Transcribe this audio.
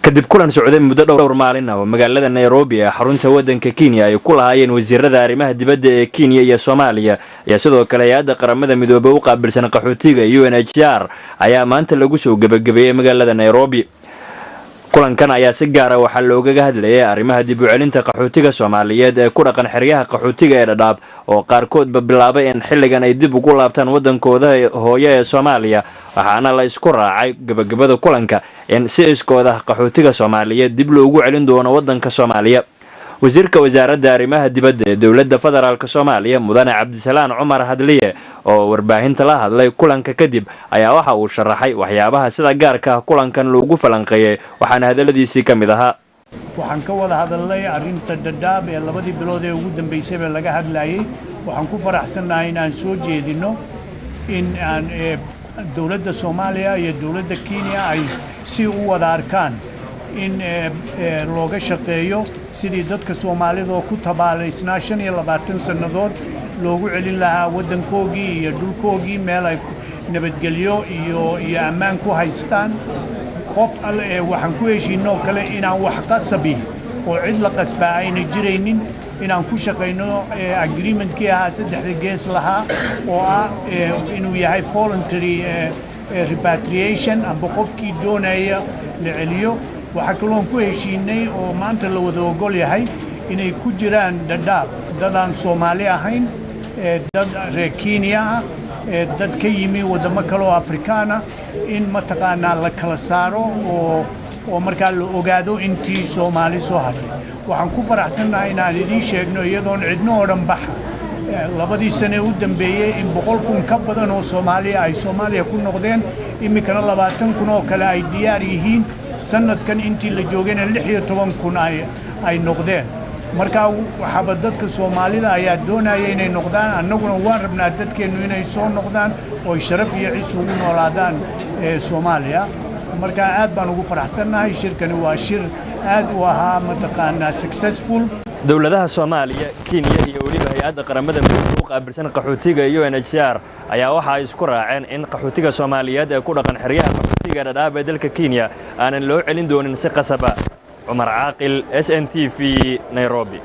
kadib kulan socday muddo dhowr maalin ah oo magaalada Nairobi ee xarunta wadanka Kenya ay ku lahaayeen wasiirada arrimaha dibadda ee Kenya iyo Soomaaliya iyo sidoo kale hay'adda qaramada midoobay u qaabilsan qaxootiga UNHCR ayaa maanta lagu soo gabagabeeyay magaalada Nairobi. kulankan ayaa si gaar ah waxa looga hadlayay arrimaha dib u celinta qaxootiga Soomaaliyeed ee ku dhaqan xeryaha qaxootiga ee Dadaab oo qaarkood bilaabay in xilligan ay dib ugu laabtaan wadankooda hooyo ee Soomaaliya, waxaana la isku raacay gabagabada kulanka in si iskooda qaxootiga Soomaaliyeed dib loogu celin doono wadanka Soomaaliya. wasiirka wasaaradda arrimaha dibadda ee dawladda federaalka Soomaaliya Mudane Cabdisalaan Cumar Hadliye oo warbaahinta la hadlay kulanka kadib ayaa waxa uu sharaxay waxyaabaha sida gaarka ah kulankan loogu falanqeeyay, waxaana hadaladiisii kamid ahaa. waxaan ka wada hadalnay arrinta Dadaab ee labadii bilood ee ugu dambeysay laga hadlayay. waxaan ku faraxsanahay in aan soo jeedino in aan dawladda Soomaaliya iyo dawladda Kenya ay si u wada arkaan in looga shaqeeyo sidii dadka Soomaalida oo ku tabaalaysnaa 25 sanadood loogu celin lahaa wadankoogii iyo dhulkoogii meel ay nabadgelyo iyo ammaan ku haystaan. qof alle waxaan ku heshiinoo kale inaan wax qasabi oo cid la qasbaa ayna jiraynin, inaan ku shaqeyno agreementkii ahaa saddexda gees lahaa oo ah inuu yahay voluntary repatriation amba qofkii doonaya la celiyo. waxaa kaloo ku heshiinay oo maanta la wada ogol yahay inay ku jiraan Dadaab dad aan Soomaali ahayn, dad reer Kenya ah, dad ka yimi wadamo kale oo Afrikaan ah, in mataqaanaa la kala saaro oo markaa la ogaado intii Soomaali soo hadhay. waxaan ku faraxsanahay inaan idiin sheegno iyadoon cidno oo dhan baxa labadii sane u dambeeyay in 100,000 ka badan oo Soomaali ay Soomaaliya ku noqdeen, imikana 20,000 oo kale ay diyaar yihiin. sanadkan intii la joogayna 16,000 ay noqdeen. marka waxaba dadka Soomaalida ayaa doonaya inay noqdaan, annaguna waan rabnaa dadkeenu inay soo noqdaan oo sharaf iyo ciis ugu noolaadaan Soomaaliya. marka aad baan ugu faraxsanahay. shirkani waa shir aad u ahaa mataqaanaa successful. dawladaha Soomaaliya, Kenya iyo waliba hay'adda qaramada midoobay u qaabilsan qaxootiga UNHCR ayaa waxa ay isku raaceen in qaxootiga Soomaaliyeed ee ku dhaqan xeryaha qaxootiga Dadaab ee dalka Kenya aanan loo celin doonin si qasab ah. Umar Caaqil, SNTV, Nairobi.